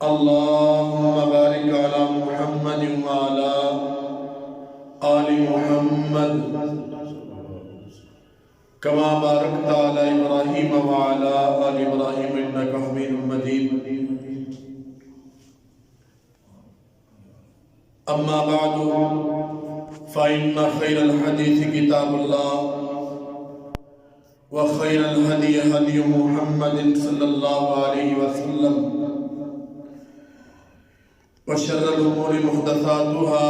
اللهم بارك على محمد وعلى آل محمد كما باركت على إبراهيم وعلى آل إبراهيم إنك حميد مجيد. أما بعد فإن خير الحديث كتاب الله وخير الهدي هدي محمد صلى الله عليه وسلم وشر الأمور محدثاتها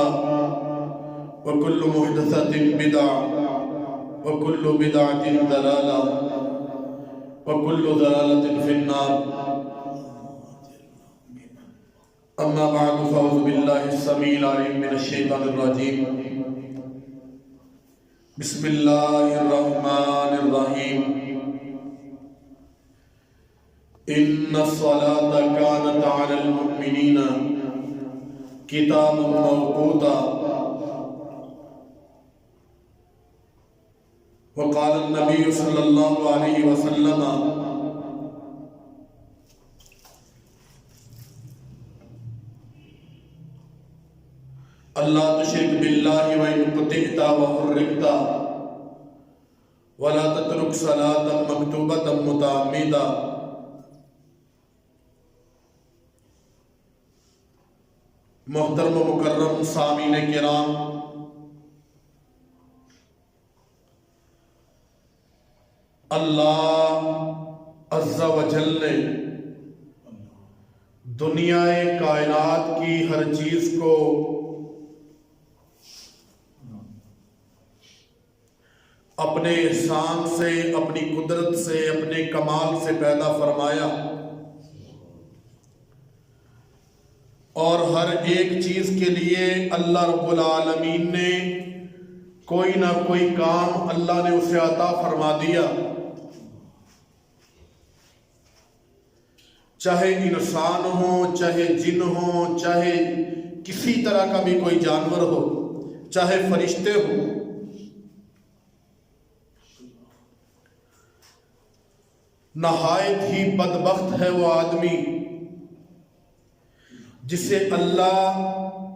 وكل محدثة بدعة وكل بدعة ضلالة وكل ضلالة في النار. أما بعد فأعوذ بالله السميع العليم من الشيطان الرجيم. بسم الله الرحمن الرحيم. إن الصلاة كانت على المؤمنين كتابا موقوتا. وقال النبي صلى الله عليه وسلم اللہ تشرک باللہ وإن قطعت وحرقت ولا تترك صلاة مکتوبة متعمدا. محترم و مکرم سامعین کرام، اللہ عز و جل نے دنیا کائنات کی ہر چیز کو اپنے احسان سے، اپنی قدرت سے، اپنے کمال سے پیدا فرمایا، اور ہر ایک چیز کے لیے اللہ رب العالمین نے کوئی نہ کوئی کام اللہ نے اسے عطا فرما دیا. چاہے انسان ہو، چاہے جن ہو، چاہے کسی طرح کا بھی کوئی جانور ہو، چاہے فرشتے ہو. نہایت ہی بدبخت ہے وہ آدمی جسے اللہ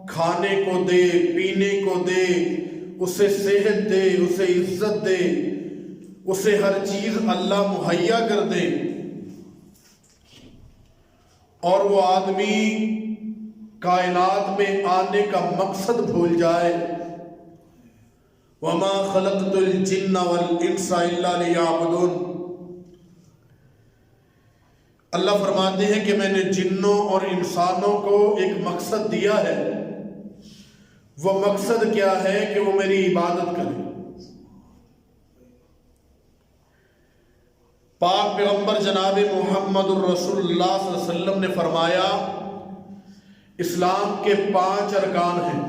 کھانے کو دے، پینے کو دے، اسے صحت دے، اسے عزت دے، اسے ہر چیز اللہ مہیا کر دے، اور وہ آدمی کائنات میں آنے کا مقصد بھول جائے. وَمَا خَلَقْتُ الْجِنَّ وَالْإِنسَ إِلَّا لِيَعْبُدُونَ. اللہ فرماتے ہیں کہ میں نے جنوں اور انسانوں کو ایک مقصد دیا ہے. وہ مقصد کیا ہے؟ کہ وہ میری عبادت کریں. پاک پیغمبر جناب محمد الرسول اللہ صلی اللہ علیہ وسلم نے فرمایا اسلام کے 5 ارکان ہیں.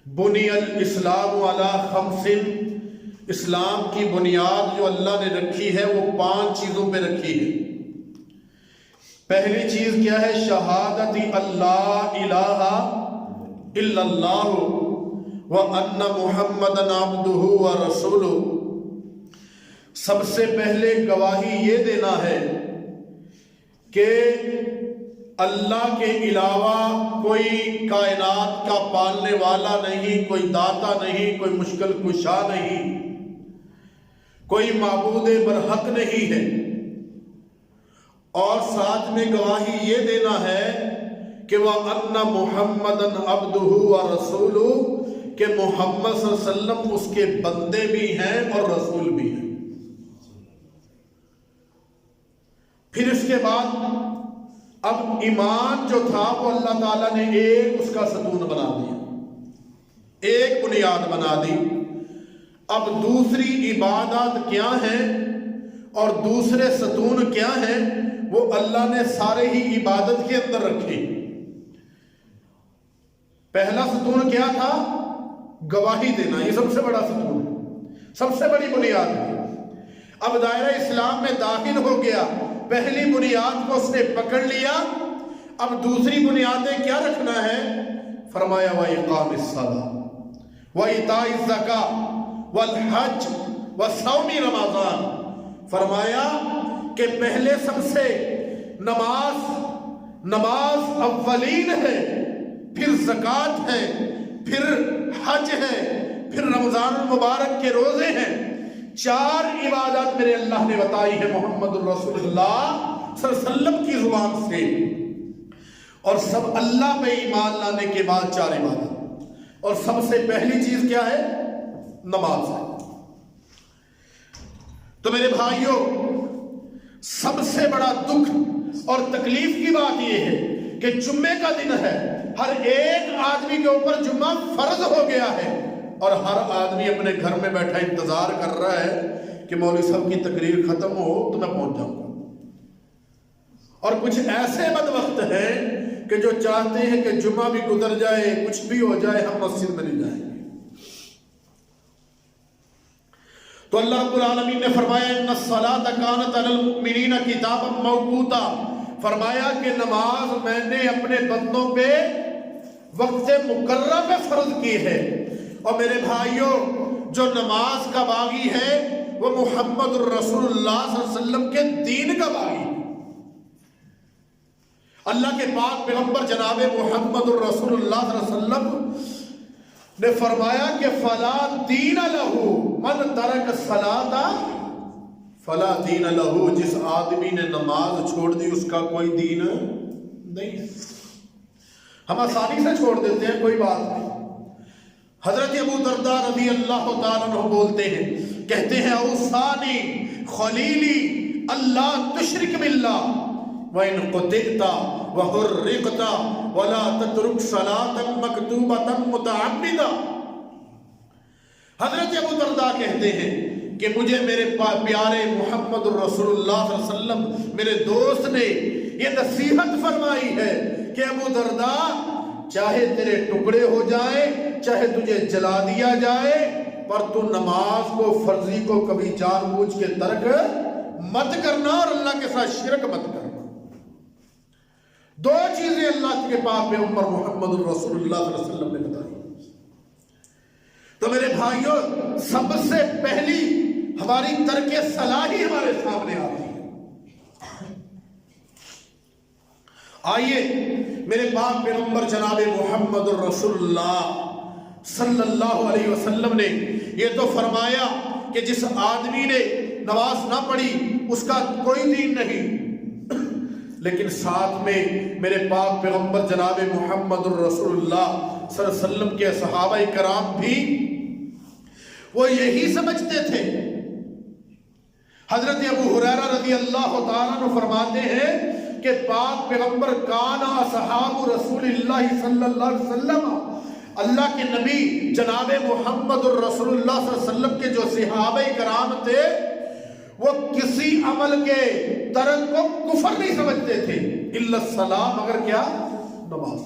بنی الاسلام علی 5. اسلام کی بنیاد جو اللہ نے رکھی ہے وہ 5 چیزوں پہ رکھی ہے. پہلی چیز کیا ہے؟ شہادت اللہ الہ الا اللہ وان محمدً عبدہ ورسولہ. سب سے پہلے گواہی یہ دینا ہے کہ اللہ کے علاوہ کوئی کائنات کا پالنے والا نہیں، کوئی داتا نہیں، کوئی مشکل کشا نہیں، کوئی معبود برحق نہیں ہے. اور ساتھ میں گواہی یہ دینا ہے کہ وَأَنَّ مُحَمَّدًا عَبْدُهُ وَرَسُولُهُ، کہ محمد صلی اللہ علیہ وسلم اس کے بندے بھی ہیں اور رسول بھی ہیں. پھر اس کے بعد اب ایمان جو تھا وہ اللہ تعالیٰ نے ایک اس کا ستون بنا دیا، ایک بنیاد بنا دی. اب دوسری عبادات کیا ہیں اور دوسرے ستون کیا ہیں وہ اللہ نے سارے ہی عبادت کے اندر رکھے. پہلا ستون کیا تھا؟ گواہی دینا. یہ سب سے بڑا ستون ہے، سب سے بڑی بنیاد ہے. اب دائرہ اسلام میں داخل ہو گیا، پہلی بنیاد کو اس نے پکڑ لیا. اب دوسری بنیادیں کیا رکھنا ہے؟ فرمایا وَإِقَامِ الصَّلَاةِ وَإِيتَاءِ الزَّكَاةِ وَالْحَجِّ وَصَوْمِ رمضان. فرمایا کہ پہلے سب سے نماز، نماز اولین ہے، پھر زکوٰۃ ہے، پھر حج ہے، پھر رمضان المبارک کے روزے ہیں۔ 4 عبادات میرے اللہ نے بتائی ہے محمد الرسول اللہ صلی اللہ علیہ وسلم کی زبان سے، اور سب اللہ پہ ایمان لانے کے بعد 4 عبادات، اور سب سے پہلی چیز کیا ہے؟ نماز ہے۔ تو میرے بھائیوں، سب سے بڑا دکھ اور تکلیف کی بات یہ ہے کہ جمعے کا دن ہے، ہر ایک آدمی کے اوپر جمعہ فرض ہو گیا ہے، اور ہر آدمی اپنے گھر میں بیٹھا انتظار کر رہا ہے کہ مولوی صاحب کی تقریر ختم ہو تو میں پہنچ جاؤں گا۔ اور کچھ ایسے بدبخت ہیں کہ جو چاہتے ہیں کہ جمعہ بھی گزر جائے، کچھ بھی ہو جائے، ہم مسجد میں نہیں جائیں گے۔ تو اللہ رب العالمین نے فرمایا ان الصلاۃ کانت علی المؤمنین کتابا موقوتا، فرمایا کہ نماز میں نے اپنے بندوں پہ وقت مقررہ پہ فرض کی ہے۔ اور میرے بھائیوں، جو نماز کا باغی ہے وہ محمد الرسول اللہ صلی اللہ علیہ وسلم کے دین کا باغی ہے۔ اللہ کے پاک پیغمبر جناب محمد الرسول اللہ صلی اللہ علیہ وسلم نے فرمایا کہ فلا دین لہو من ترک الصلاۃ فلا دین لہو، جس آدمی نے نماز چھوڑ دی اس کا کوئی دین نہیں۔ ہم آسانی سے چھوڑ دیتے ہیں، کوئی بات نہیں۔ حضرت ابو درداء رضی اللہ تعالیٰ عنہ بولتے ہیں، کہتے ہیں اوصانی خلیلی اللہ تشرک باللہ وَإِن قُتِلْتَ وَحُرِّقْتَ وَلَا تَتْرُكْ صَلَاةً مَكْتُوبَةً مُتَعَمِّدًا۔ حضرت ابو درداء کہتے ہیں کہ مجھے میرے پیارے محمد الرسول اللہ صلی اللہ علیہ وسلم میرے دوست نے یہ نصیحت فرمائی ہے کہ ابو درداء، چاہے تیرے ٹکڑے ہو جائیں، چاہے تجھے جلا دیا جائے، پر تو نماز کو، فرضی کو کبھی جان بوجھ کے ترک مت کرنا اور اللہ کے ساتھ شرک مت کرنا۔ 2 چیزیں اللہ کے پاک پیغمبر محمد الرسول اللہ صلی اللہ علیہ وسلم نے بتائی۔ تو میرے بھائیوں، سب سے پہلی ہماری ترک صلاح ہی ہمارے سامنے آتی ہے۔ آئیے میرے پاک پیغمبر جناب محمد الرسول اللہ صلی اللہ علیہ وسلم نے یہ تو فرمایا کہ جس آدمی نے نماز نہ پڑھی اس کا کوئی دین نہیں، لیکن ساتھ میں میرے پاک پیغمبر جناب محمد الرسول اللہ صلی اللہ علیہ وسلم کے صحابہ کرام بھی وہ یہی سمجھتے تھے۔ حضرت ابو ہریرہ رضی اللہ تعالیٰ عنہ فرماتے ہیں کہ پاک پیغمبر کانا صحاب رسول اللہ صلی اللہ علیہ وسلم، اللہ کے نبی جناب محمد الرسول اللہ صلی اللہ علیہ وسلم کے جو صحابہ کرام تھے وہ کسی عمل کے ترک کو کفر نہیں سمجھتے تھے، الا الصلاۃ، مگر کیا؟ نماز۔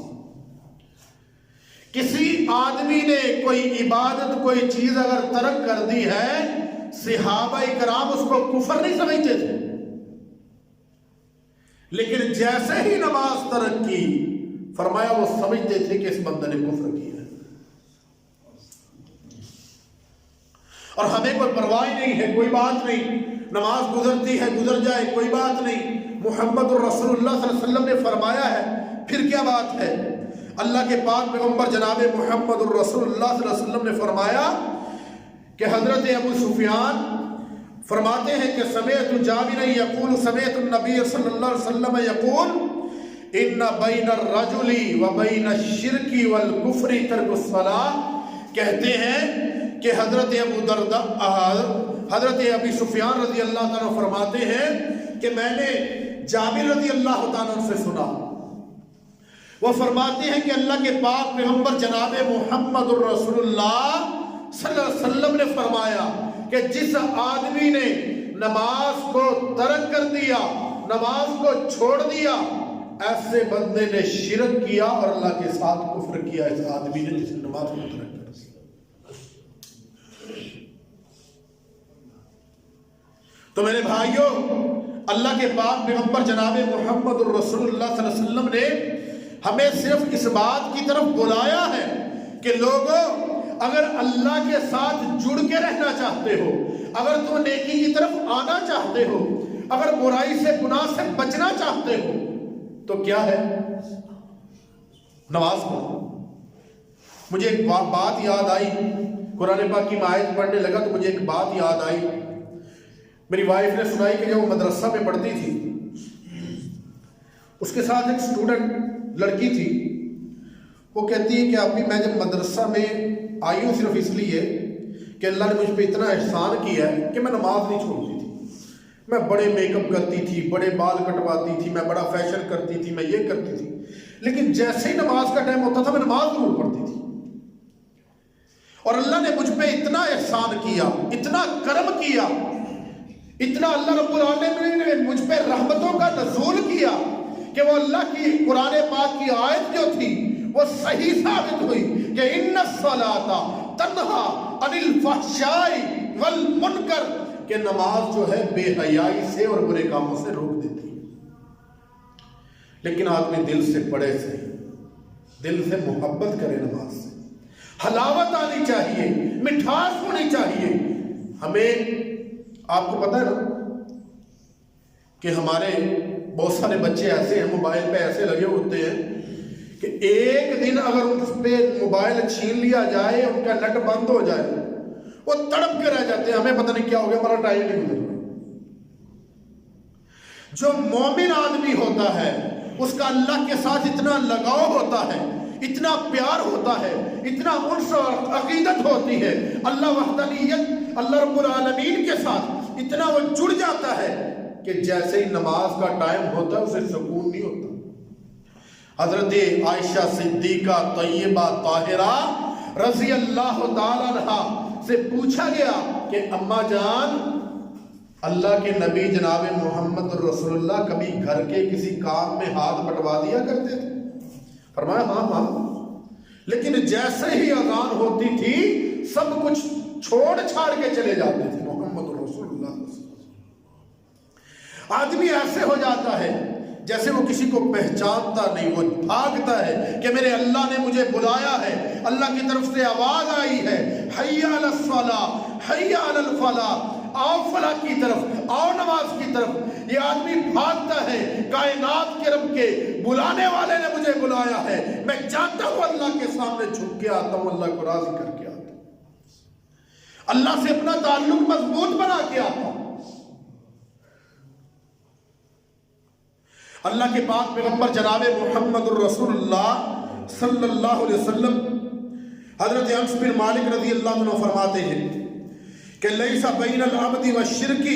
کسی آدمی نے کوئی عبادت، کوئی چیز اگر ترک کر دی ہے، صحابہ کرام اس کو کفر نہیں سمجھتے تھے، لیکن جیسے ہی نماز ترک کی، فرمایا وہ سمجھتے تھے کہ اس بندے نے کفر کیا ہے۔ اور ہمیں کوئی پرواہ نہیں ہے، کوئی بات نہیں، نماز گزرتی ہے گزر جائے، کوئی بات نہیں۔ محمد الرسول اللہ صلی اللہ علیہ وسلم نے فرمایا ہے، پھر کیا بات ہے؟ اللہ کے پاک پیغمبر جناب محمد الرسول اللہ صلی اللہ علیہ وسلم نے فرمایا کہ حضرت ابو سفیان فرماتے ہیں کہ سمعت جابر یقول سمعت النبی صلی اللہ علیہ وسلم یقول ان بین الرجل و بین الشرک والکفر ترک الصلاۃ، کہتے ہیں کہ حضرت ابو درداء، حضرت ابی سفیان رضی اللہ تعالیٰ فرماتے ہیں کہ میں نے جابر رضی اللہ تعالیٰ سے سنا، وہ فرماتے ہیں کہ اللہ کے پاک پیغمبر جناب محمد الرسول اللہ صلی اللہ علیہ وسلم نے فرمایا کہ جس آدمی نے نماز کو ترک کر دیا، نماز کو چھوڑ دیا، ایسے بندے نے شرک کیا اور اللہ کے ساتھ کفر کیا، اس آدمی نے جس نے نماز کو ترک کر دیا۔ تو میرے بھائیوں، اللہ کے پاک پیغمبر جناب محمد الرسول اللہ صلی اللہ علیہ وسلم نے ہمیں صرف اس بات کی طرف بلایا ہے کہ لوگوں، اگر اللہ کے ساتھ جڑ کے رہنا چاہتے ہو، اگر تم نیکی کی طرف آنا چاہتے ہو، اگر برائی سے، گناہ سے بچنا چاہتے ہو، تو کیا ہے؟ نماز پڑھو۔ مجھے ایک بات یاد آئی، قرآن پاک کی آیت پڑھنے لگا تو مجھے ایک بات یاد آئی، میری وائف نے سنائی کہ جب وہ مدرسہ میں پڑھتی تھی، اس کے ساتھ ایک اسٹوڈنٹ لڑکی تھی، وہ کہتی ہے کہ ابھی میں جب مدرسہ میں آئی ہوں صرف اس لیے کہ اللہ نے مجھ پہ اتنا احسان کیا ہے کہ میں نماز نہیں چھوڑتی تھی، میں بڑے میک اپ کرتی تھی، بڑے بال کٹواتی تھی، میں بڑا فیشن کرتی تھی، میں یہ کرتی تھی، لیکن جیسے ہی نماز کا ٹائم ہوتا تھا میں نماز ضرور پڑھتی تھی۔ اور اللہ نے مجھ پہ اتنا احسان کیا، اتنا کرم کیا، اتنا اللہ رب العالمین نے مجھ پہ رحمتوں کا نزول کیا کہ وہ اللہ کی قرآن پاک کی آیت جو تھی وہ صحیح ثابت ہوئی کہ ان الصلاۃ تنہا عن الفحشاء والمنکر، کہ نماز جو ہے بے حیائی سے اور برے کاموں سے روک دیتی ہے۔ لیکن آدمی دل سے پڑھے سے، دل سے محبت کرے، نماز سے حلاوت آنی چاہیے، مٹھاس ہونی چاہیے۔ ہمیں آپ کو پتہ ہے نا کہ ہمارے بہت سارے بچے ایسے ہیں موبائل پہ ایسے لگے ہوتے ہیں کہ ایک دن اگر ان پہ موبائل چھین لیا جائے، ان کا نیٹ بند ہو جائے، وہ تڑپ کے رہ جاتے ہیں، ہمیں پتہ نہیں کیا ہو گیا، ہمارا ٹائم نہیں گزر۔ جو مومن آدمی ہوتا ہے اس کا اللہ کے ساتھ اتنا لگاؤ ہوتا ہے، اتنا پیار ہوتا ہے، اتنا انس اور عقیدت ہوتی ہے اللہ وحدانیت، اللہ رب العالمین کے ساتھ اتنا وہ جڑ جاتا ہے کہ جیسے ہی نماز کا ٹائم ہوتا ہے اسے سکون نہیں ہوتا۔ حضرت عائشہ صدیقہ طیبہ طاہرہ رضی اللہ تعالیٰ عنہا سے پوچھا گیا کہ اماں جان، اللہ کے نبی جناب محمد رسول اللہ کبھی گھر کے کسی کام میں ہاتھ بٹوا دیا کرتے تھے؟ فرمایا ہاں، لیکن جیسے ہی اذان ہوتی تھی سب کچھ چھوڑ چھاڑ کے چلے جاتے تھے محمد رسول اللہ۔ آدمی ایسے ہو جاتا ہے جیسے وہ کسی کو پہچانتا نہیں، وہ بھاگتا ہے کہ میرے اللہ نے مجھے بلایا ہے، اللہ کی طرف سے آواز آئی ہے، حی علی الصلاۃ، حی علی الفلاح، آؤ فلاح کی طرف، آؤ نماز کی طرف۔ یہ آدمی بھاگتا ہے، کائنات کے رب کے بلانے والے نے مجھے بلایا ہے، میں جانتا ہوں اللہ کے سامنے جھک کے آتا ہوں، اللہ کو راضی کر کے آتا ہوں، اللہ سے اپنا تعلق مضبوط بنا کے آتا ہوں۔ اللہ کے پاک پیغمبر جناب محمد الرسول اللہ صلی اللہ علیہ وسلم حضرت انس بن مالک رضی اللہ عنہ فرماتے ہیں کہ لیس بین العبد والشرک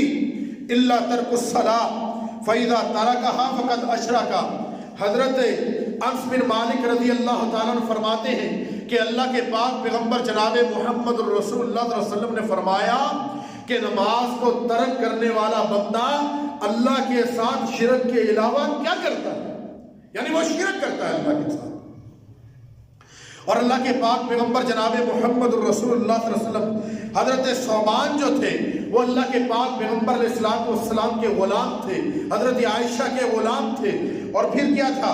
الا ترک الصلاۃ فاذا ترکها فقد اشرک۔ حضرت انس بن مالک رضی اللہ تعالیٰ عنہ فرماتے ہیں کہ اللہ کے پاک پیغمبر جناب محمد الرسول اللہ صلی اللہ علیہ وسلم نے فرمایا کہ نماز کو ترک کرنے والا بندہ اللہ کے ساتھ شرک کے علاوہ کیا کرتا ہے، یعنی وہ شرک کرتا ہے اللہ کے ساتھ۔ اور اللہ کے پاک پیغمبر جناب محمد الرسول اللہ صلی اللہ علیہ وسلم حضرت ثوبان جو تھے وہ اللہ کے پاک پیغمبر علیہ السلام کے غلام تھے، حضرت عائشہ کے غلام تھے۔ اور پھر کیا تھا،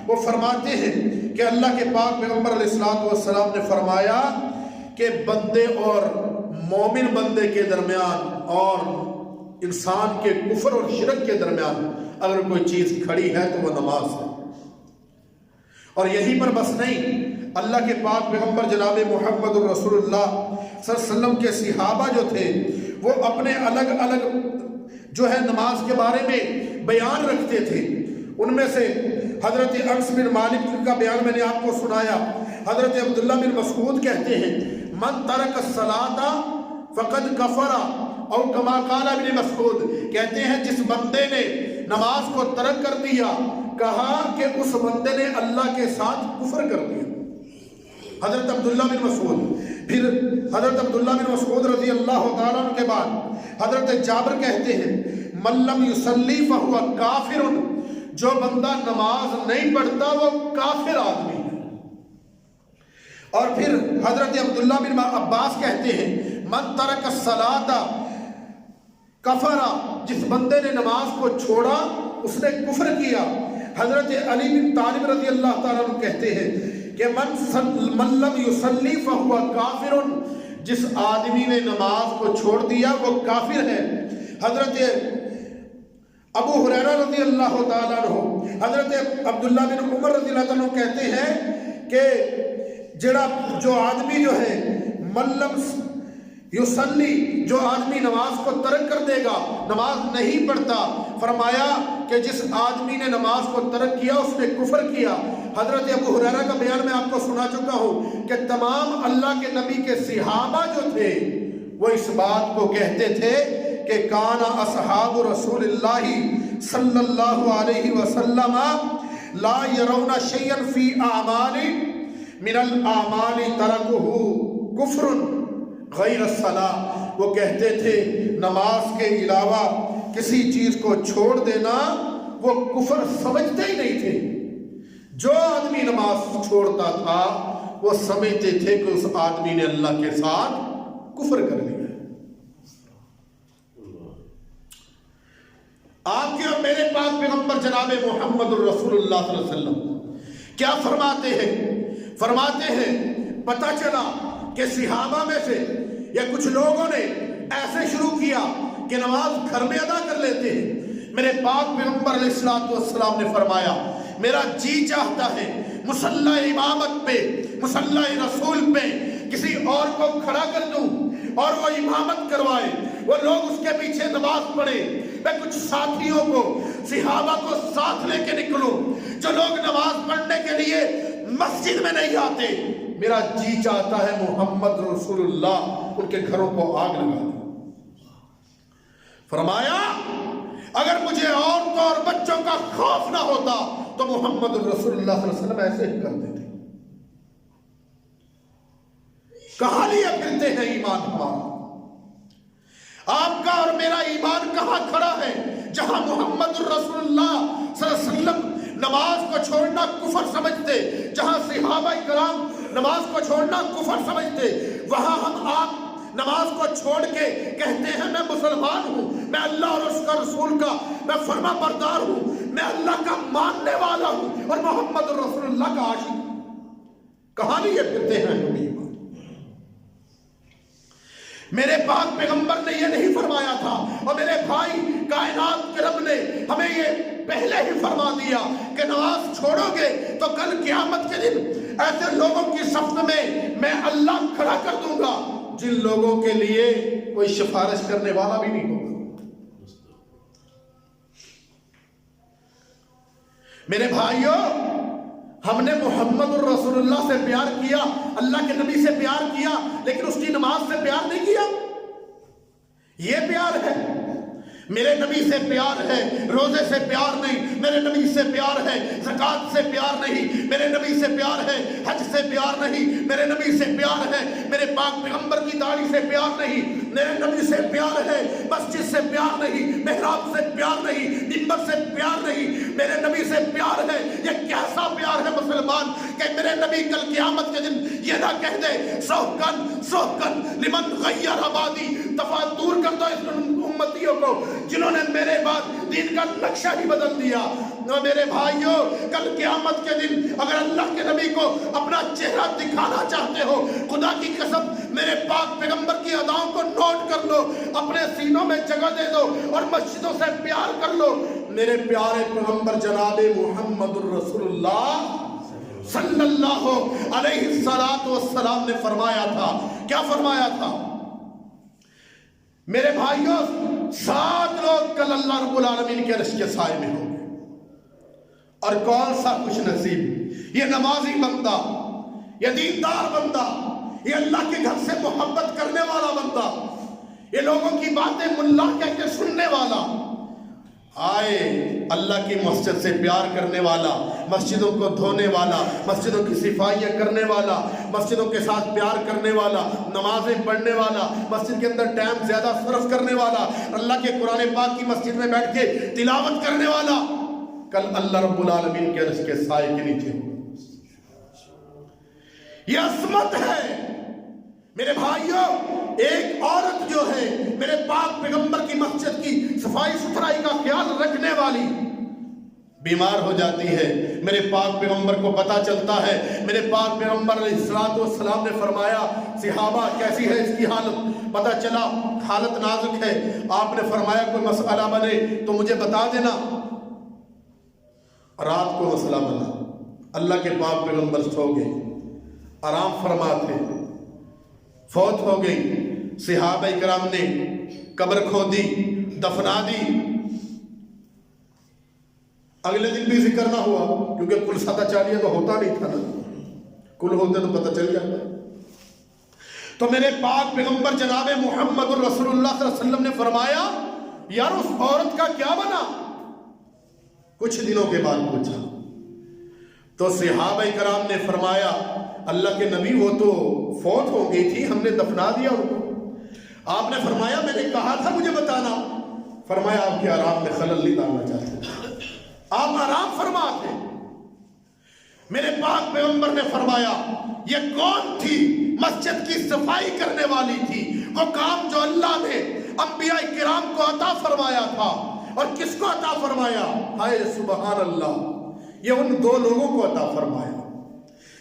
وہ فرماتے ہیں کہ اللہ کے پاک پیغمبر علیہ السلام نے فرمایا کہ بندے اور مومن بندے کے درمیان اور انسان کے کفر اور شرک کے درمیان اگر کوئی چیز کھڑی ہے تو وہ نماز ہے۔ اور یہیں پر بس نہیں، اللہ کے پاک پیغمبر جناب محمد الرسول اللہ صلی اللہ علیہ وسلم کے صحابہ جو تھے وہ اپنے الگ الگ جو ہے نماز کے بارے میں بیان رکھتے تھے۔ ان میں سے حضرت انس بن مالک کا بیان میں نے آپ کو سنایا، حضرت عبداللہ بن مسعود کہتے ہیں من ترک الصلاۃ فقد کفر، اور کما قال ابن مسعود کہتے ہیں جس بندے نے نماز کو ترک کر دیا، کہا کہ اس بندے نے اللہ کے ساتھ کفر کر دیا۔ حضرت عبداللہ بن مسعود، پھر حضرت عبداللہ بن مسعود رضی اللہ تعالیٰ عنہ کے بعد حضرت جابر کہتے ہیں من لم یصلی فہو کافر، جو بندہ نماز نہیں پڑھتا وہ کافر آدمی ہے۔ اور پھر حضرت عبداللہ بن عباس کہتے ہیں من ترک الصلاۃ کفر، جس بندے نے نماز کو چھوڑا اس نے کفر کیا۔ حضرت علی بن طالب رضی اللہ تعالیٰ عنہ کہتے ہیں کہ من لم یصلی فہو کافر، جس آدمی نے نماز کو چھوڑ دیا وہ کافر ہے۔ حضرت ابو ہریرہ رضی اللہ تعالیٰ عنہ، حضرت عبداللہ بن عمر رضی اللہ تعالیٰ عنہ کہتے ہیں کہ جو آدمی جو ہے ملم یصلی، جو آدمی نماز کو ترک کر دے گا، نماز نہیں پڑھتا، فرمایا کہ جس آدمی نے نماز کو ترک کیا اس نے کفر کیا۔ حضرت ابو ہریرہ کا بیان میں آپ کو سنا چکا ہوں کہ تمام اللہ کے نبی کے صحابہ جو تھے وہ اس بات کو کہتے تھے کہ کان اصحاب رسول اللہ صلی اللہ علیہ وسلم لا يرون شيئا في اعمال من الاعمال ترکہ کفر غیر الصلاۃ۔ وہ کہتے تھے نماز کے علاوہ کسی چیز کو چھوڑ دینا وہ کفر سمجھتے ہی نہیں تھے۔ جو آدمی نماز چھوڑتا تھا وہ سمجھتے تھے کہ اس آدمی نے اللہ کے ساتھ کفر کر لیا۔ آپ کے اور میرے پاک پیغمبر جناب محمد الرسول اللہ صلی اللہ علیہ وسلم کیا فرماتے ہیں؟ فرماتے ہیں پتہ چلا کہ صحابہ میں سے یا کچھ لوگوں نے ایسے شروع کیا کہ نماز گھر میں ادا کر لیتے ہیں۔ میرے پاک پیغمبر علیہ الصلوۃ والسلام نے فرمایا میرا جی چاہتا ہے مصلی امامت پہ، مصلی رسول پہ کسی اور کو کھڑا کر دوں اور وہ امامت کروائے، وہ لوگ اس کے پیچھے نماز پڑھے، میں کچھ ساتھیوں کو، صحابہ کو ساتھ لے کے نکلوں جو لوگ نماز پڑھنے کے لیے مسجد میں نہیں آتے۔ میرا جی چاہتا ہے محمد رسول اللہ ان کے گھروں کو آگ لگا دے۔ فرمایا اگر مجھے عورتوں اور بچوں کا خوف نہ ہوتا تو محمد رسول اللہ صلی اللہ علیہ وسلم ایسے ہی کر دیتے۔ کہاں لیے پھرتے ہیں ایمان ہمارا؟ آپ کا اور میرا ایمان کہاں کھڑا ہے؟ جہاں محمد الرسول اللہ صلی اللہ علیہ وسلم نماز کو چھوڑنا کفر سمجھتے، جہاں صحابہ کرام نماز کو چھوڑنا کفر سمجھتے، وہاں ہم آپ نماز کو چھوڑ کے کہتے ہیں میں مسلمان ہوں، میں اللہ اور اس کا رسول کا میں فرما بردار ہوں، میں اللہ کا ماننے والا ہوں اور محمد الرسول اللہ کا عاشق۔ کہاں لیے پھرتے ہیں ہم ایمان؟ میرے پاک پیغمبر نے یہ نہیں فرمایا تھا، اور میرے بھائی کائنات کے رب نے ہمیں یہ پہلے ہی فرما دیا کہ نماز چھوڑو گے تو کل قیامت کے دن ایسے لوگوں کی صف میں اللہ کھڑا کر دوں گا جن لوگوں کے لیے کوئی سفارش کرنے والا بھی نہیں ہوگا۔ میرے بھائیوں، ہم نے محمد الرسول اللہ سے پیار کیا، اللہ کے نبی سے پیار کیا، لیکن اس کی نماز سے پیار نہیں کیا۔ یہ پیار ہے؟ میرے نبی سے پیار ہے، روزے سے پیار نہیں، میرے نبی سے پیار ہے، زکوٰۃ سے پیار نہیں، میرے نبی سے پیار ہے، حج سے پیار نہیں، میرے نبی سے پیار ہے، میرے پاک پیغمبر کی داڑھی سے پیار نہیں، میرے نبی سے پیار ہے، مسجد سے پیار نہیں، محراب سے پیار نہیں، منبر سے پیار نہیں، میرے نبی سے پیار ہے۔ یہ کیسا پیار ہے مسلمان کہ میرے نبی کل قیامت کے دن یہ نہ کہہ دے سوکن لمن غیر آبادی، دفعہ دور کر دو اس امتیوں کو جنہوں نے میرے بعد دین کا نقشہ ہی بدل دیا۔ میرے بھائیوں، کل قیامت کے دن اگر اللہ کے نبی کو اپنا چہرہ دکھانا چاہتے ہو، خدا کی قسم میرے پاک پیغمبر کی اداؤں کو نوٹ کر لو، اپنے سینوں میں جگہ دے دو اور مسجدوں سے پیار کر لو۔ میرے پیارے پیغمبر جناب محمد الرسول اللہ صلی اللہ علیہ السلام نے فرمایا تھا، کیا فرمایا تھا؟ میرے بھائیوں، 7 لوگ کل اللہ رب العالمین کے عرش کے سائے میں ہوں گے، اور کون سا خوش نصیب؟ یہ نمازی بندہ، یہ دیندار بندہ، یہ اللہ کے گھر سے محبت کرنے والا بندہ، یہ لوگوں کی باتیں ملا کہہ کے سننے والا، آئے اللہ کی مسجد سے پیار کرنے والا، مسجدوں کو دھونے والا، مسجدوں کی صفائیاں کرنے والا، مسجدوں کے ساتھ پیار کرنے والا، نمازیں پڑھنے والا، مسجد کے اندر ٹائم زیادہ صرف کرنے والا، اللہ کے قرآن پاک کی مسجد میں بیٹھ کے تلاوت کرنے والا، کل اللہ رب العالمین کے عرش کے سائے کے نیچے ہوگا۔ یہ عظمت ہے میرے بھائیوں۔ ایک عورت جو ہے میرے پاک پیغمبر کی مسجد کی صفائی ستھرائی کا خیال رکھنے والی، بیمار ہو جاتی ہے، میرے پاک پیغمبر کو پتہ چلتا ہے، میرے پاک پیغمبر علیہ السلام نے فرمایا صحابہ کیسی ہے اس کی حالت؟ پتہ چلا حالت نازک ہے، آپ نے فرمایا کوئی مسئلہ بنے تو مجھے بتا دینا۔ رات کو مسئلہ بنا، اللہ کے پاک پیغمبر سو گئے، آرام فرما تھے، فوت ہو گئی، صحابہ کرام نے قبر کھودی، دفنا دی۔ اگلے دن بھی ذکر نہ ہوا کیونکہ کل سادہ چالیہ تو ہوتا نہیں تھا نا، کل ہوتے تو پتہ چل جاتا۔ تو میرے پاک پیغمبر جناب محمد الرسول اللہ صلی اللہ علیہ وسلم نے فرمایا یار اس عورت کا کیا بنا؟ کچھ دنوں کے بعد پوچھا تو صحابہ کرام نے فرمایا اللہ کے نبی وہ تو فوت ہو گئی تھی، ہم نے دفنا دیا ان کو۔ آپ نے فرمایا میں نے کہا تھا مجھے بتانا۔ فرمایا آپ کے آرام میں خلل نہیں ڈالنا چاہتے، آپ آرام فرما تھے۔ میرے پاک پیغمبر نے فرمایا یہ کون تھی؟ مسجد کی صفائی کرنے والی تھی، وہ کام جو اللہ نے انبیاء کرام کو عطا فرمایا تھا۔ اور کس کو عطا فرمایا؟ ہائے سبحان اللہ، یہ ان دو لوگوں کو عطا فرمایا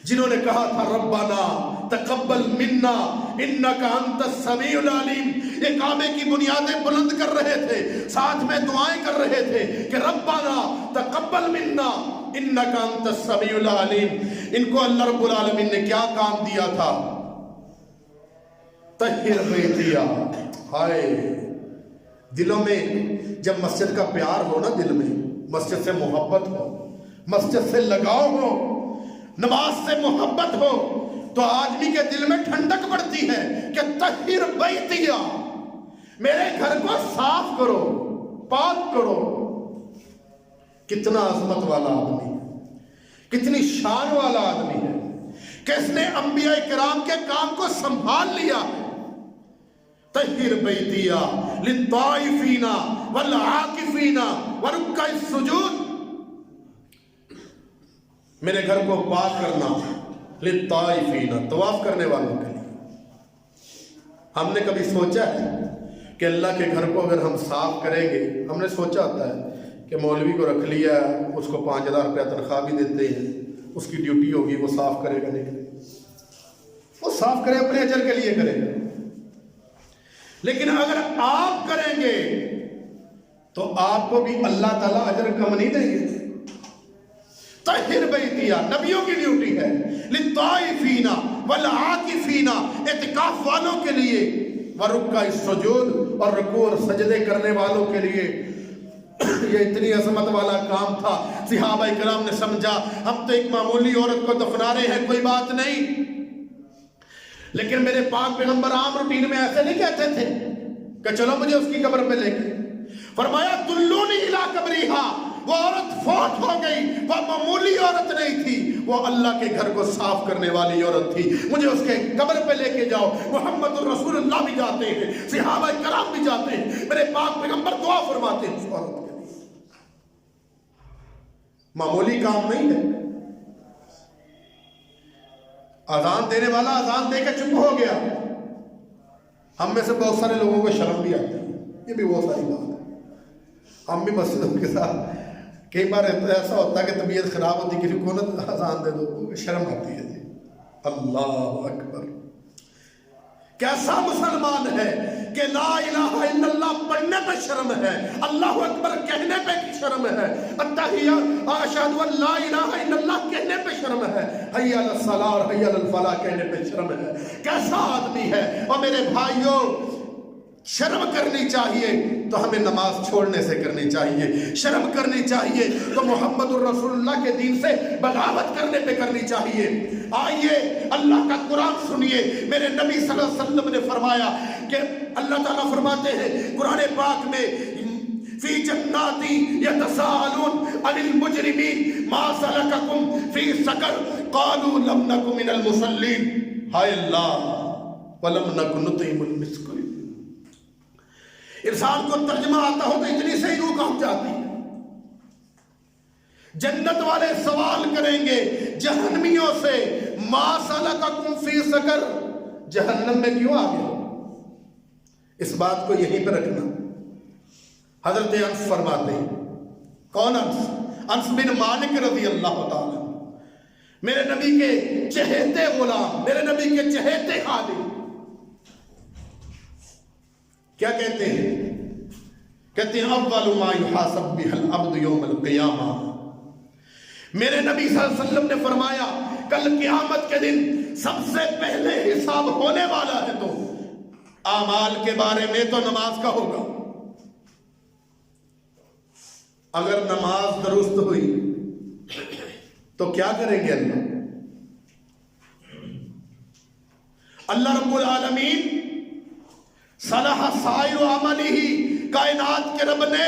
جنہوں نے کہا تھا ربنا تقبل منا انک انت السمیع العلیم۔ یہ کعبے کی بنیادیں بلند کر رہے تھے، ساتھ میں دعائیں کر رہے تھے کہ ربنا تقبل منا انک انت السمیع العلیم۔ ان کو اللہ رب العالمین نے کیا کام دیا تھا؟ طہر بیتیا۔ ہائے دلوں میں جب مسجد کا پیار ہو نا، دل میں مسجد سے محبت ہو، مسجد سے لگاؤ ہو، نماز سے محبت ہو، تو آدمی کے دل میں ٹھنڈک بڑھتی ہے کہ طہر بیتیا، میرے گھر کو صاف کرو، پاک کرو۔ کتنا عظمت والا آدمی، کتنی شان والا آدمی ہے کہ اس نے انبیاء کرام کے کام کو سنبھال لیا ہے۔ طہر بیتیا للطائفین والعاکفین ورکع السجود، میرے گھر کو پاک کرنا، للطائفین طواف کرنے والوں کے لیے۔ ہم نے کبھی سوچا ہے کہ اللہ کے گھر کو اگر ہم صاف کریں گے، ہم نے سوچا ہوتا ہے کہ مولوی کو رکھ لیا، اس کو 5000 روپیہ تنخواہ بھی دیتے ہیں، اس کی ڈیوٹی ہوگی وہ صاف کرے گا، نہیں وہ صاف کرے اپنے اجر کے لیے کرے گا۔ لیکن اگر آپ کریں گے تو آپ کو بھی اللہ تعالیٰ اجر کم نہیں دیں گے۔ طہر بیتیا نبیوں کی ڈیوٹی ہے، للطائفین والعاکفین اعتکاف والوں کے لیے، ورکع السجود اور رکوع اور سجدے کرنے والوں کے لیے۔ یہ اتنی عظمت والا کام تھا، صحابہ کرام نے سمجھا ہم تو ایک معمولی عورت کو دفنا رہے ہیں، کوئی بات نہیں۔ لیکن میرے پاک پیغمبر عام روٹین میں ایسے نہیں کہتے تھے کہ چلو مجھے اس کی قبر پہ لے کے، فرمایا دلونی الی قبریہا، وہ عورت فوت ہو گئی، وہ معمولی عورت نہیں تھی، وہ اللہ کے گھر کو صاف کرنے والی عورت تھی، مجھے اس کے قبر پہ لے کے جاؤ۔ محمد الرسول اللہ بھی جاتے ہیں، صحابہ کرام بھی جاتے ہیں، میرے پاک پیغمبر دعا فرماتے ہیں اس عورت کے لیے۔ معمولی کام نہیں ہے۔ اذان دینے والا اذان دے کے چپ ہو گیا، ہم میں سے بہت سارے لوگوں کو شرم بھی آتی ہے، یہ بھی بہت ساری بات ہے۔ ہم بھی مسجدوں کے ساتھ کئی بار ایسا ہوتا ہے کہ طبیعت خراب ہوتی ہے، کسی کو نہ اذان دے دو، شرم آتی ہے جی۔ اللہ اکبر، کیسا مسلمان ہے کہ لا الہ الا اللہ پڑھنے پہ شرم ہے، اللہ اکبر کہنے پہ شرم ہے، التحیات اشہد ان لا الہ الا اللہ کہنے پہ شرم ہے، حی علی الصلاۃ اور حی علی الفلاح کہنے پہ شرم ہے۔ کیسا آدمی ہے! اور میرے بھائیوں شرم کرنی چاہیے تو ہمیں نماز چھوڑنے سے کرنی چاہیے، شرم کرنی چاہیے تو محمد الرسول اللہ کے دین سے بغاوت کرنے پہ کرنی چاہیے۔ آئیے اللہ کا قرآن سنیے، میرے نبی صلی اللہ علیہ وسلم نے فرمایا کہ اللہ تعالیٰ فرماتے ہیں قرآن پاک میں فی جنات یتساءلون عن المجرمین ما سلککم فی سقر قالوا لم نک من المصلین۔ ہائے اللہ، ولم نک نطعم المسکین۔ انسان کو ترجمہ آتا ہو تو اتنی سے ہی روح کام جاتی ہے۔ جنت والے سوال کریں گے جہنمیوں سے ما سلککم فی سقر، جہنم میں کیوں آ گئے؟ اس بات کو یہیں پہ رکھنا۔ حضرت انس فرماتے ہیں، کون انس؟ انس بن مالک رضی اللہ تعالی، میرے نبی کے چہیتے غلام، میرے نبی کے چہیتے خادم، کیا کہتے ہیں؟ کہتے ہیں اول ما یحاسب بہ العبد یوم القیامہ، میرے نبی صلی اللہ علیہ وسلم نے فرمایا کل قیامت کے دن سب سے پہلے حساب ہونے والا ہے تو اعمال کے بارے میں تو نماز کا ہوگا۔ اگر نماز درست ہوئی تو کیا کریں گے اللہ رب العالمین صلح سائر عملہ، کائنات کے رب نے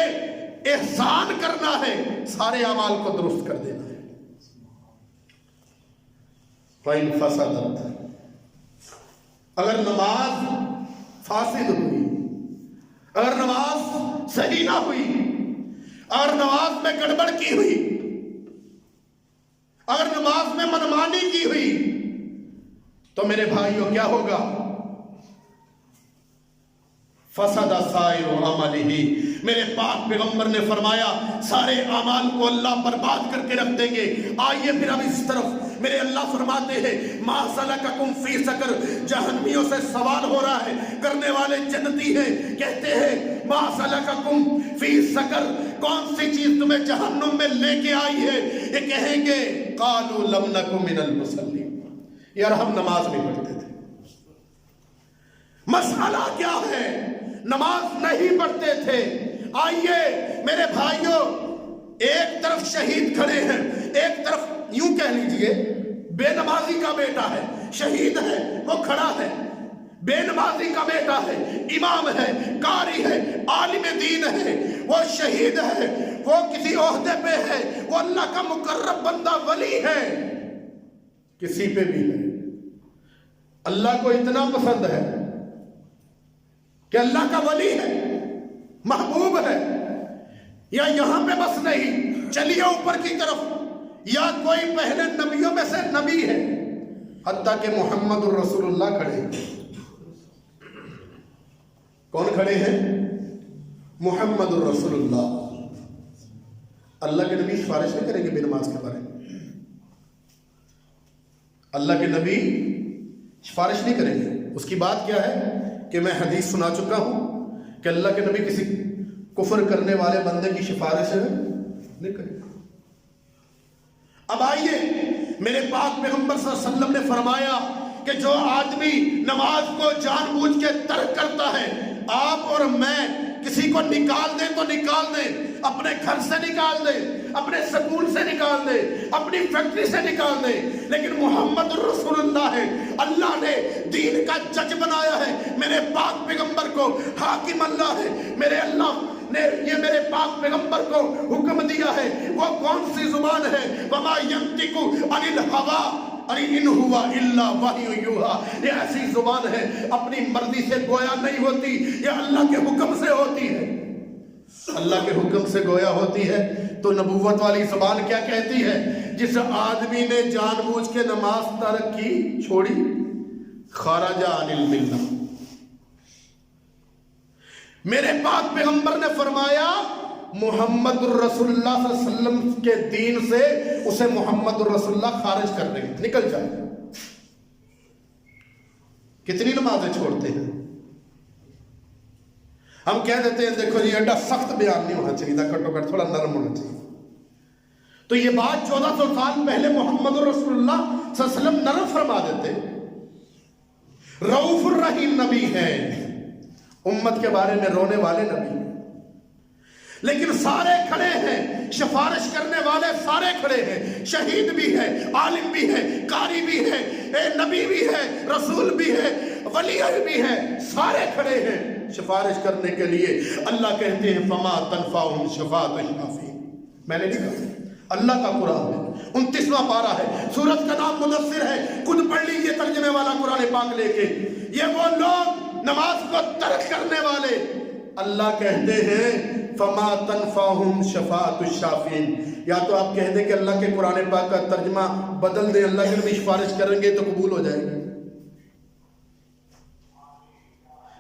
احسان کرنا ہے، سارے اعمال کو درست کر دینا ہے۔ فَإِنْ فَسَدَتْ، اگر نماز فاسد ہوئی، اگر نماز صحیح نہ ہوئی، اگر نماز میں گڑبڑ کی ہوئی، اگر نماز میں منمانی کی ہوئی، تو میرے بھائیوں کیا ہوگا؟ فسد سائر عملہ، میرے پاک پیغمبر نے فرمایا سارے اعمال کو اللہ برباد کر کے رکھ دیں گے۔ آئیے پھر اب اس طرف میرے اللہ فرماتے ہیں ما سلککم فی سقر، جہنمیوں سے سوال ہو رہا ہے، کرنے والے جنتی ہیں، کہتے ہیں ما سلککم فی سقر، کون سی چیز تمہیں جہنم میں لے کے آئی ہے؟ یہ کہیں گے قالوا لم نک من المصلین، یار ہم نماز نہیں پڑھتے تھے۔ مسئلہ کیا ہے؟ نماز نہیں پڑھتے تھے۔ آئیے میرے بھائیوں، ایک طرف شہید کھڑے ہیں، ایک طرف یوں کہہ لیجئے بے نمازی کا بیٹا ہے، شہید ہے، وہ کھڑا ہے، بے نمازی کا بیٹا ہے، امام ہے، قاری ہے، عالم دین ہے، وہ شہید ہے، وہ کسی عہدے پہ ہے، وہ اللہ کا مقرب بندہ ولی ہے، کسی پہ بھی ہے، اللہ کو اتنا پسند ہے کہ اللہ کا ولی ہے، محبوب ہے، یا یہاں پہ بس نہیں، چلیے اوپر کی طرف، یا کوئی پہلے نبیوں میں سے نبی ہے، حتیٰ کہ محمد الرسول اللہ کھڑے ہیں۔ کون کھڑے ہیں؟ محمد الرسول اللہ۔ اللہ کے نبی سفارش نہیں کریں گے بے نماز کے بارے میں، اللہ کے نبی سفارش نہیں کریں گے۔ اس کی بات کیا ہے کہ میں حدیث سنا چکا ہوں کہ اللہ کے نبی کسی کفر کرنے والے بندے کی سفارش نہیں کریں گے۔ اب آئیے میرے پاک پیغمبر صلی اللہ علیہ وسلم نے فرمایا کہ جو آدمی نماز کو جان بوجھ کے ترک کرتا ہے، آپ اور میں کسی کو نکال دیں تو نکال دیں، اپنے گھر سے نکال دیں، اپنے سکول سے نکال دیں، اپنی فیکٹری سے نکال دیں، لیکن محمد الرسول اللہ ہے، اللہ نے دین کا جج بنایا ہے، میرے پاک پیغمبر کو حاکم اللہ ہے، میرے اللہ نے یہ میرے پاک پیغمبر کو حکم دیا ہے۔ وہ کون سی زبان ہے؟ وما ينطق عن الهوى ان ہوا الا وحی یوحی، یہ ایسی زبان ہے اپنی مرضی سے گویا نہیں ہوتی، یہ اللہ کے حکم سے ہوتی ہے، اللہ کے حکم سے گویا ہوتی ہے۔ تو نبوت والی زبان کیا کہتی ہے؟ جس آدمی نے جان بوجھ کے نماز ترک کی، چھوڑی، خرج عن الملہ۔ میرے پاک پیغمبر نے فرمایا محمد الرسول اللہ صلی اللہ علیہ وسلم کے دین سے اسے محمد الرسول اللہ خارج کر رہے ہیں، نکل جائے۔ کتنی نمازیں چھوڑتے ہیں؟ ہم کہہ دیتے ہیں دیکھو جی ایڈا سخت بیان نہیں ہونا چاہیے تھا، کٹو کٹ تھوڑا نرم ہونا چاہیے۔ تو یہ بات 1400 سال پہلے محمد الرسول اللہ صلی اللہ علیہ وسلم نرم فرما دیتے۔ رؤوف الرحیم نبی ہے، امت کے بارے میں رونے والے نبی، لیکن سارے کھڑے ہیں، سفارش کرنے والے سارے کھڑے ہیں، شہید بھی ہے، عالم بھی ہے، قاری بھی ہے، نبی بھی ہے، رسول بھی ہے، ولی بھی ہے، سارے کھڑے ہیں سفارش کرنے کے لیے۔ اللہ کہتے ہیں فما تنفعهم شفاعۃ الشافعین، میں نے نہیں کہا، اللہ کا قرآن ہے، 29واں پارہ ہے، سورت کا نام مدثر ہے، خود پڑھ لیجئے ترجمے والا قرآن پاک لے کے۔ یہ وہ لوگ نماز کو ترک کرنے والے، اللہ کہتے ہیں فما تنفعهم شفاعۃ الشافعین، یا تو آپ کہہ دیں کہ اللہ کے قرآن پاک کا ترجمہ بدل دیں، اللہ کے نبی سفارش کریں گے تو قبول ہو جائے گی۔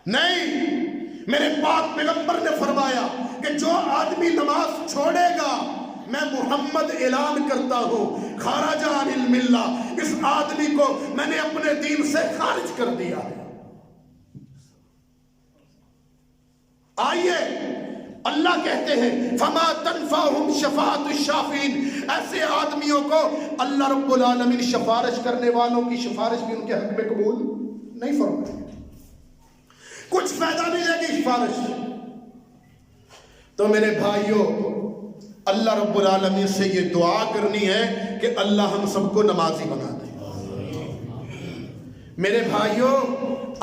نہیں، میرے پاک پیغمبر نے فرمایا کہ جو آدمی نماز چھوڑے گا میں محمد اعلان کرتا ہوں خرج عن الملہ، اس آدمی کو میں نے اپنے دین سے خارج کر دیا ہے۔ آئیے اللہ کہتے ہیں فما تنفعہم شفاعت الشافعین، ایسے آدمیوں کو اللہ رب العالمین سفارش کرنے والوں کی سفارش بھی ان کے حق میں قبول نہیں فرمائے، کچھ فائدہ نہیں دے گی سفارش۔ تو میرے بھائیوں، اللہ رب العالمین سے یہ دعا کرنی ہے کہ اللہ ہم سب کو نمازی بنا دے۔ میرے بھائیوں،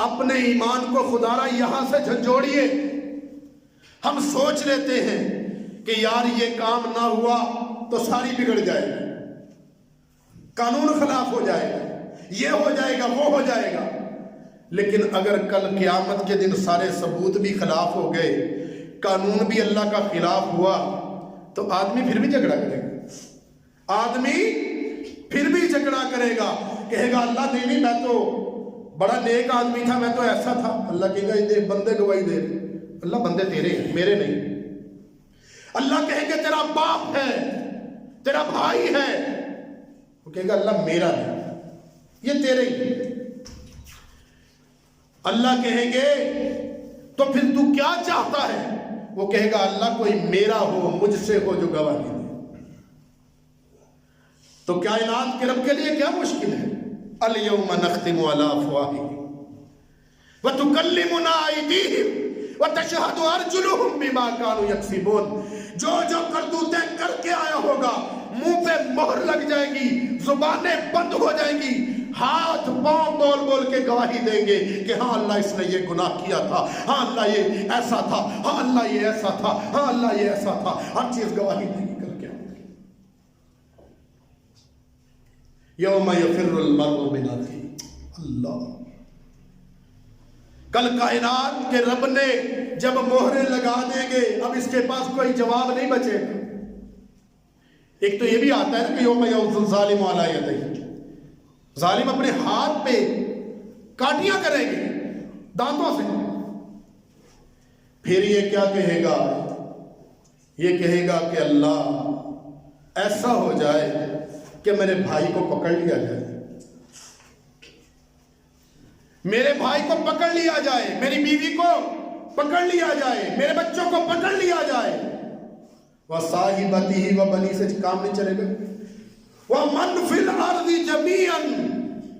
اپنے ایمان کو خدا را یہاں سے جھنجھوڑیے۔ ہم سوچ لیتے ہیں کہ یار یہ کام نہ ہوا تو ساری بگڑ جائے گا، قانون خلاف ہو جائے گا، یہ ہو جائے گا، وہ ہو جائے گا۔ لیکن اگر کل قیامت کے دن سارے ثبوت بھی خلاف ہو گئے، قانون بھی اللہ کا خلاف ہوا، تو آدمی پھر بھی جھگڑا کرے گا، آدمی پھر بھی جھگڑا کرے گا، کہے گا اللہ نہیں میں تو بڑا نیک آدمی تھا، میں تو ایسا تھا۔ اللہ کہے گا بندے گواہی دے رہے، اللہ بندے تیرے ہیں میرے نہیں۔ اللہ کہے گا تیرا باپ ہے، تیرا بھائی ہے، وہ کہے گا اللہ میرا نہیں، یہ تیرے ہی۔ اللہ کہیں گے تو پھر تو کیا چاہتا ہے؟ وہ کہے گا اللہ کوئی میرا ہو، مجھ سے ہو جو گواہی دے۔ تو کائنات کے رب کے لیے کیا مشکل ہے؟ الیوم نختم علی افواہہم وتکلمنا ایدیہم وتشہد ارجلہم بما کانوا یکسبون، جو کرتوتیں کر کے آیا ہوگا منہ پہ مہر لگ جائے گی، زبانیں بند ہو جائیں گی، ہاتھ پاؤں بول بول کے گواہی دیں گے کہ ہاں اللہ اس نے یہ گناہ کیا تھا، ہاں اللہ یہ ایسا تھا، ہاں اللہ یہ ایسا تھا، ہاں اللہ یہ ایسا تھا، ہر چیز گواہی دے گی کر کے۔ یوم یفر المرء من اخیہ، اللہ کل کائنات کے رب نے جب مہریں لگا دیں گے، اب اس کے پاس کوئی جواب نہیں بچے گا۔ ایک تو یہ بھی آتا ہے کہ یوم یعض الظالم علی یدیہ، ظالم اپنے ہاتھ پہ کاٹیاں کریں گے دانتوں سے۔ پھر یہ کیا کہے گا؟ یہ کہے گا کہ اللہ ایسا ہو جائے کہ میرے بھائی کو پکڑ لیا جائے، میرے بھائی کو پکڑ لیا جائے، میری بیوی کو پکڑ لیا جائے، میرے بچوں کو پکڑ لیا جائے۔ وَصَاحِبَتِهِ وَبَنِيهِ سے کام نہیں چلے گا۔ وَمَنْ فِي الْأَرْضِ جَمِيعًا،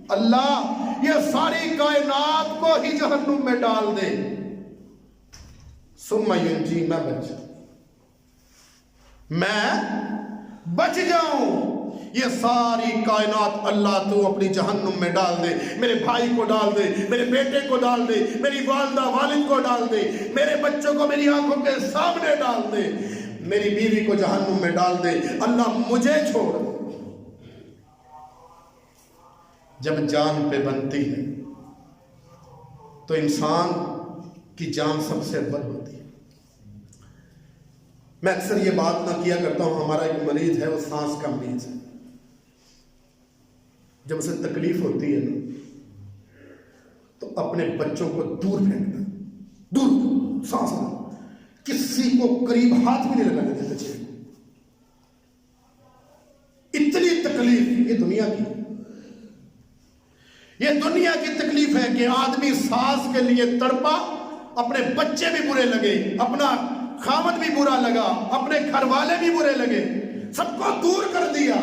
اللہ یہ ساری کائنات کو ہی جہنم میں ڈال دے، ثُمَّ يُنْجِي، میں بچ جاؤں، یہ ساری کائنات اللہ تو اپنی جہنم میں ڈال دے، میرے بھائی کو ڈال دے، میرے بیٹے کو ڈال دے، میری والدہ والد کو ڈال دے، میرے بچوں کو میری آنکھوں کے سامنے ڈال دے، میری بیوی کو جہنم میں ڈال دے، اللہ مجھے چھوڑ۔ جب جان پہ بنتی ہے تو انسان کی جان سب سے بڑھ ہوتی ہے۔ میں اکثر یہ بات نہ کیا کرتا ہوں، ہمارا ایک مریض ہے، وہ سانس کا مریض ہے، جب اسے تکلیف ہوتی ہے نا تو اپنے بچوں کو دور پھینکتا ہے، دور، سانس میں کسی کو قریب ہاتھ بھی نہیں لگانے دیتے بچے کو، اتنی تکلیف۔ یہ دنیا کی، یہ دنیا کی تکلیف ہے کہ آدمی سانس کے لیے تڑپا، اپنے بچے بھی برے لگے، اپنا خاوند بھی برا لگا، اپنے گھر والے بھی برے لگے، سب کو دور کر دیا۔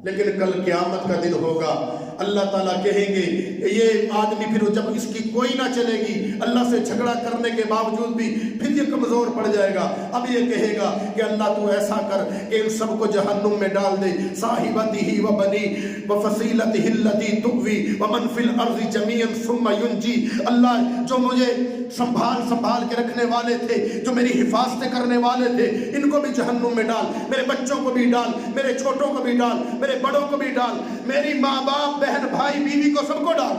لیکن کل قیامت کا دن ہوگا، اللہ تعالیٰ کہیں گے یہ آدمی پھر جب اس کی کوئی نہ چلے گی، اللہ سے جھگڑا کرنے کے باوجود بھی پھر یہ کمزور پڑ جائے گا، اب یہ کہے گا کہ اللہ تو ایسا کر کہ ان سب کو جہنم میں ڈال دے، صاحبتہ و بنی وفصیلتہ التی تؤوی ومن فی الارض جمیعا ثم ینجی، اللہ جو مجھے سنبھال کے رکھنے والے تھے، جو میری حفاظتیں کرنے والے تھے، ان کو بھی جہنم میں ڈال، میرے بچوں کو بھی ڈال، میرے چھوٹوں کو بھی ڈال، میرے بڑوں کو بھی ڈال، میری ماں باپ بہن بھائی بیوی کو سب کو ڈال۔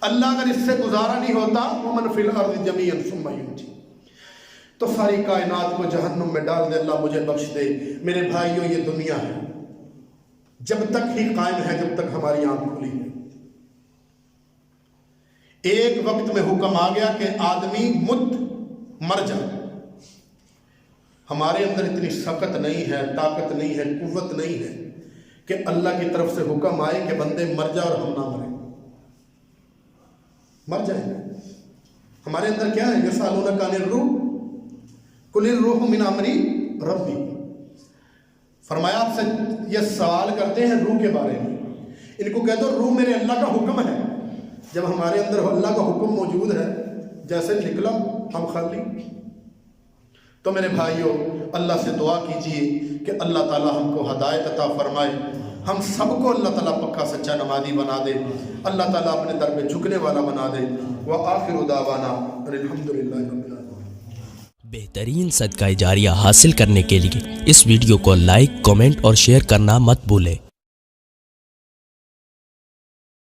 اللہ اگر اس سے گزارا نہیں ہوتا ومن فی الارض جمیعا ثم ینجی، تو ساری کائنات کو جہنم میں ڈال دے، اللہ مجھے بخش دے۔ میرے بھائیوں، یہ دنیا ہے جب تک ہی قائم ہے جب تک ہماری آنکھ کھلی ہے۔ ایک وقت میں حکم آ گیا کہ آدمی مر جائے، ہمارے اندر اتنی سخت نہیں ہے، طاقت نہیں ہے، قوت نہیں ہے کہ اللہ کی طرف سے حکم آئے کہ بندے مر جا اور ہم نہ مریں، مر جائیں گے۔ ہمارے اندر کیا ہے؟ یسألونک عن الروح قل الروح من امر ربی، فرمایا آپ سے یہ سوال کرتے ہیں روح کے بارے میں، ان کو کہہ دو روح میرے اللہ کا حکم ہے۔ جب ہمارے اندر اللہ کا حکم موجود ہے، جیسے نکلا ہم خالی۔ تو میرے بھائیوں، اللہ سے دعا کیجئے کہ اللہ تعالی ہم کو ہدایت عطا فرمائے، ہم سب کو اللہ تعالیٰ پکا سچا نمازی بنا دے، اللہ تعالیٰ اپنے در پہ جھکنے والا بنا دے۔ وآخر دعوانا الحمدللہ رب العالمین۔ بہترین صدقہ جاریہ حاصل کرنے کے لیے اس ویڈیو کو لائک، کمنٹ اور شیئر کرنا مت بھولیں۔